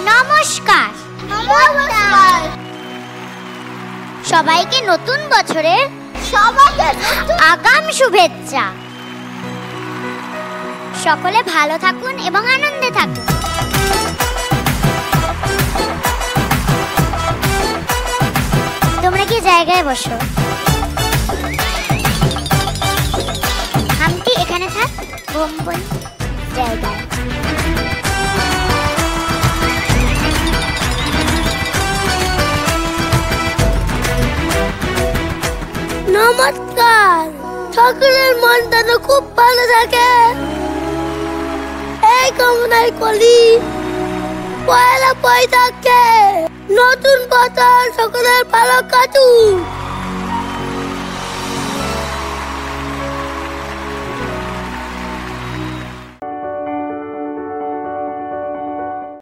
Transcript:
নমস্কার। নমস্কার সবাইকে নতুন বছরের আগাম শুভেচ্ছা। সকলে ভালো থাকুন এবং আনন্দে থাকুন। তোমরা কি জায়গায় বসো? হামটি এখানে থাক, বোম্বই জায়গায়। নমস্কার, সকলের মন যেন খুব ভালো থাকে। এই কামনাই করি পয়লা বৈশাখে নতুন বছর সকলের ভালো কাটুক।